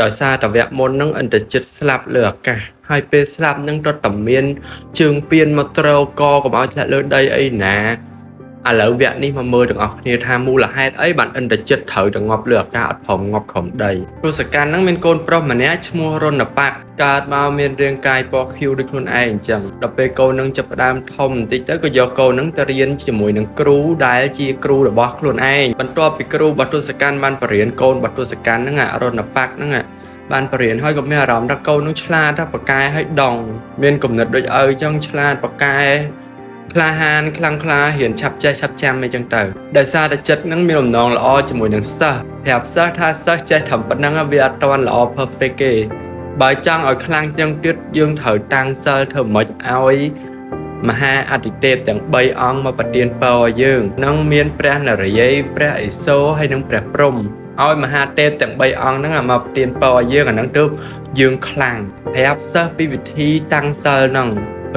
ដោយសារតែវគ្គមុនហ្នឹងឥន្ទ្រជិតស្លាប់លើអាកាសហើយពេលស្លាប់ហ្នឹងរត់តែមានជើងពៀនមកត្រោកកុំឲ្យធ្លាក់លើដីអីណាឥឡូវវគ្គនេះមកមើលទាំងអស់គ្នាថាមូលហេតុអីបានឥន្ទ្រជិតត្រូវតែងាប់លើអាកាសអត់ព្រមងាប់ក្រោមដីទសកណ្ណហ្នឹងមានកូនប្រុសម្នាក់ឈ្មោះរណបក្សកើតមកមានរាងកាយពណ៌ខៀវដូចខ្លួនឯងអញ្ចឹងដល់ពេលកូនហ្នឹងចាប់ផ្ដើមធំបន្តិចទៅក៏យកកូនហ្នឹងទៅរៀនជាមួយនឹងគ្រូដែលជាគ្រូរបស់ខ្លួនឯងបន្ទាប់ពីគ្រូរបស់ទសកណ្ណបានបរៀនកូនរបស់ទសកណ្ណហ្នឹងរណបក្សហ្នឹងបានបរៀនហើយក៏មានអារម្មណ៍ថាកូននឹងឆ្លាតថាប៉កែឲ្យដងមានគំនិតដូចឪអញ្ចឹងឆ្លាតប៉កែក្លាហានខ្លាំងក្លាហ៊ានឆាប់ចេះឆាប់ចាំអីចឹងទៅដោយសារតែចិត្តនឹងមានបំណងល្អជាមួយនឹងសិស្សប្រាប់សិស្សថាសិស្សចេះត្រឹមប៉ុណ្ណឹងវាអត់ទាន់ល្អ perfect ទេបើចង់ឲ្យខ្លាំងជាងទៀតយើងត្រូវតាំងសិលធ្វើម៉េចឲ្យមហាអតិទេពទាំង3អង្គមកប្រទានពរឲ្យយើងនឹងមានព្រះនរាយណ៍ព្រះឥសូរហើយនិងព្រះព្រហ្មឲ្យមហាទេពទាំង3អង្គហ្នឹងមកប្រទានពរឲ្យយើងអាហ្នឹងទើបយើងខ្លាំងប្រាប់សិស្សពីវិធីតាំងសិលហ្នឹង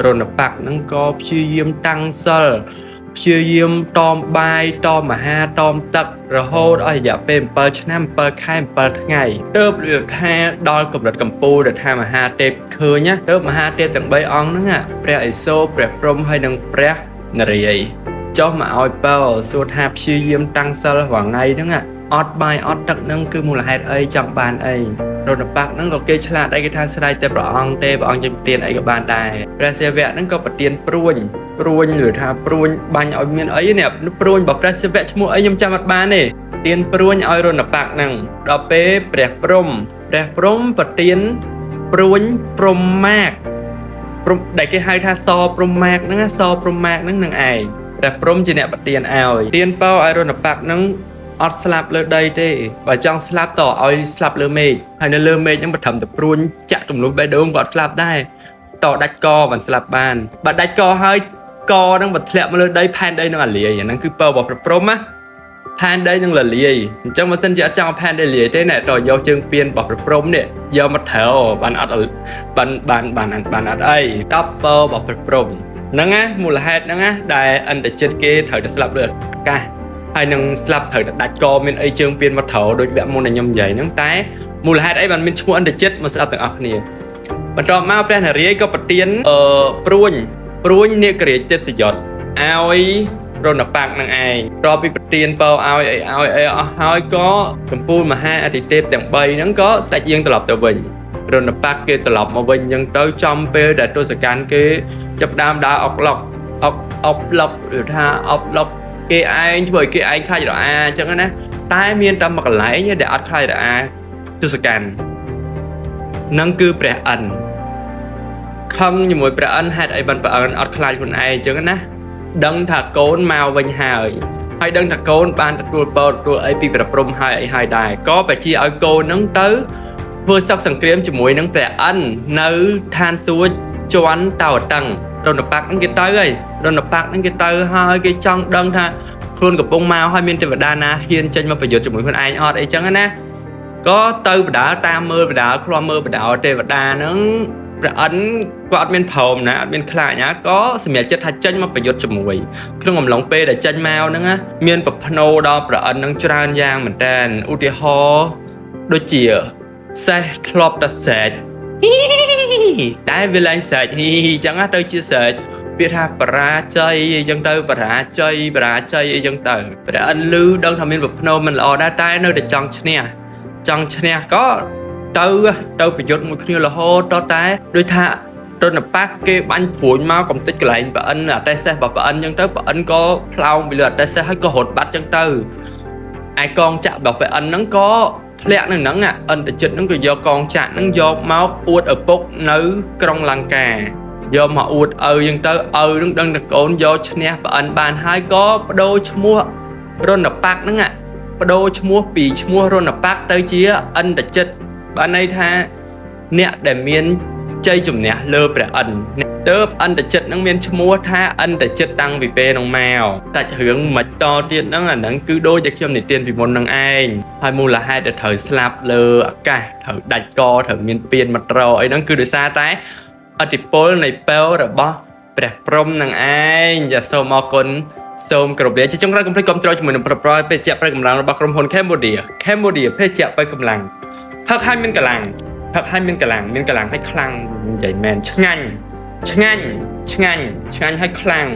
រណបក្សហ្នឹងក៏ព្យាយាមតាំងសិលព្យាយាមតមបាយតមអាហារតមទឹករហូតអស់រយៈពេល7ឆ្នាំ7ខែ7ថ្ងៃទើបរៀបថាដល់កម្រិតកំពូលដែលថាមហាទេពឃើញណាទើបមហាទេពទាំង3អង្គហ្នឹងព្រះឥសូរព្រះព្រហ្មហើយនិងព្រះនរាយណ៍ចុះមកឲ្យពរសួរថាព្យាយាមតាំងសិលរាល់ថ្ងៃហ្នឹងអត់បាយអត់ទឹកហ្នឹងគឺមូលហេតុអីចង់បានអីរណបក្សហ្នឹងក៏គេឆ្លាតអីគេថាស្រ័យតែព្រះអង្គទេព្រះអង្គចេញប្រទានអីក៏បានដែរព្រះសិវៈហ្នឹងក៏ប្រទានព្រួញឬថាព្រួញបាញ់ឲ្យមានអីនេះព្រួញរបស់ព្រះសិវៈឈ្មោះអីខ្ញុំចាំអត់បានទេប្រទានព្រួញឲ្យរណបក្សហ្នឹងដល់ពេលព្រះព្រហ្មប្រទានព្រួញព្រហ្មាកដែលគេហៅថាសព្រហ្មាកហ្នឹងសព្រហ្មាកហ្នឹងនឹងឯងព្រះព្រហ្មជាអ្នកប្រទានឲ្យទានពរឲ្យរណបក្សហ្នឹងអត់ស្លាប់លើដីទេបើចង់ស្លាប់តឲ្យស្លាប់លើមេឃហើយនៅលើមេឃហ្នឹងបើត្រឹមតែព្រួញចាក់ទម្លុះបេះដូងក៏អត់ស្លាប់ដែរតដាច់កបានស្លាប់បានបើដាច់កហើយកហ្នឹងបើធ្លាក់មកលើដីផែនដីនឹងអាលាយអាហ្នឹងគឺពររបស់ព្រះព្រហ្មណាផែនដីនឹងលលាយអញ្ចឹងបើសិនជាអត់ចង់ឲ្យផែនដីលាយទេណែតយកជើងពៀនរបស់ព្រះព្រហ្មនេះយកមកត្រូវបានអត់បានអត់អីតបពររបស់ព្រះព្រហ្មហ្នឹងណាមូលហេតុហ្នឹងណាដែលអន្តរជាតិគេត្រូវតែស្លាប់លើអាកាសហើយនឹងស្លាប់ត្រូវតែដាច់កមានអីជើងពៀនមកត្រូវដូចវគ្គមុនដែលខ្ញុំនិយាយហ្នឹងតែមូលហេតុអីបានមានឈ្មោះអន្តរជាតិមកស្ដាប់ទាំងអស់គ្នាបន្ទាប់មកព្រះនរាយណ៍ក៏ប្រទានព្រួញនាគរាជទេពសយុទ្ធឲ្យរណបក្សនឹងឯងតពីប្រទានពរឲ្យអស់ហើយក៏កម្ពុជាមហាអធិទេពទាំង3ហ្នឹងក៏ស្ដេចយាងត្រឡប់ទៅវិញរណបក្សគេត្រឡប់មកវិញអញ្ចឹងទៅចំពេលដែលទសកណ្ណគេចាប់ដើមដើរអុកឡុកឬថាអុកឡុកគេឯងធ្វើឲ្យគេឯងខ្លាចរអាអញ្ចឹងណាតែមានតែមួយកន្លែងដែលអត់ខ្លាចរអាទសកណ្ណនឹងគឺព្រះអិនខឹងជាមួយព្រះអិនហេតុអីបានព្រះអិនអត់ខ្លាចខ្លួនឯងអញ្ចឹងណាដឹងថាកូនមកវិញហើយដឹងថាកូនបានទទួលពរទទួលអីពីព្រះព្រហ្មហើយដែរក៏បញ្ជាឲ្យកូននឹងទៅធ្វើសឹកសង្គ្រាមជាមួយនឹងព្រះអិននៅឋានសួគ៌ជាន់តោតឹងរណបក្សហ្នឹងគេទៅហើយរណបក្សហ្នឹងគេទៅហើយគេចង់ដឹងថាខ្លួនកំពុងមកហើយមានទេវតាណាហ៊ានចេញមកប្រយុទ្ធជាមួយខ្លួនឯងអត់អីចឹងណាក៏ទៅបដាតាមមើលបដាឃ្លាំមើលបដាទេវតាហ្នឹងព្រះអិនក៏អត់មានព្រមណាអត់មានខ្លាចណាក៏សម្រេចចិត្តថាចេញមកប្រយុទ្ធជាមួយក្នុងអំឡុងពេលដែលចេញមកហ្នឹងមានប្រភ្នូដល់ព្រះអិនហ្នឹងច្រើនយ៉ាងមែនតើឧទាហរណ៍ដូចជាសេះធ្លាប់តែស្រែកតែវាឡើងស្រែកអញ្ចឹងទៅជាស្រែកវាថាបរាជ័យអីចឹងទៅបរាជ័យអីចឹងទៅព្រះអិនឮដឹងថាមានប្រភ្នូមិនល្អដែរតែនៅតែចង់ឈ្នះក៏ទៅប្រយុទ្ធមួយគ្នារហូតដល់តែដូចថារណបក្សគេបាញ់ព្រួញមកកំទេចកន្លែងព្រះអិនអតេសេះរបស់ព្រះអិនចឹងទៅព្រះអិនក៏ផ្លោងពីលើអតេសេះហើយក៏រត់បាត់ចឹងទៅឯកងចាក់របស់ព្រះអិនហ្នឹងក៏ធ្លាក់នៅហ្នឹងអន្តរជាតិហ្នឹងក៏យកកងចាក់ហ្នឹងយកមកអួតឪពុកនៅក្រុងលង្កាយកមកអួតឪចឹងទៅឪហ្នឹងដឹងតែកូនយកឈ្នះព្រះអិនបានហើយក៏បដូរឈ្មោះរណបក្សហ្នឹងបដូរឈ្មោះពីឈ្មោះរណបក្សទៅជាអន្តរជាតិបានន័យថាអ្នកដែលមានជ័យជំនះលើព្រះអិនទើបអន្តរជាតិនឹងមានឈ្មោះថាអន្តរជាតិតាំងពីពេលនោះមកតែរឿងមិនតទៀតហ្នឹងអាហ្នឹងគឺដូចតែខ្ញុំនិទានពីមុននឹងឯងហើយមូលហេតុដែលត្រូវស្លាប់លើអាកាសត្រូវដាច់កត្រូវមានពៀនមកត្រអីហ្នឹងគឺដោយសារតែឥទ្ធិពលនៃពែវរបស់ព្រះព្រហ្មនឹងឯងចាសូមអរគុណសូមគោរពលាជាចុងក្រោយកុំភ្លេចគាំទ្រជាមួយនឹងប្រព័ន្ធពេទ្យប្រេកម្លាំងរបស់ក្រុមហ៊ុន Cambodia ភេសជ្ជៈបើកម្លាំង ផឹកឲ្យមានកលាំងផឹកឲ្យមានកលាំងមានកលាំងឲ្យខ្លាំងនិយាយមែនឆ្ងាញ់ឆ្ងាញ់ឆ្ងាញ់ឆ្ងាញ់ឲ្យខ្លាំង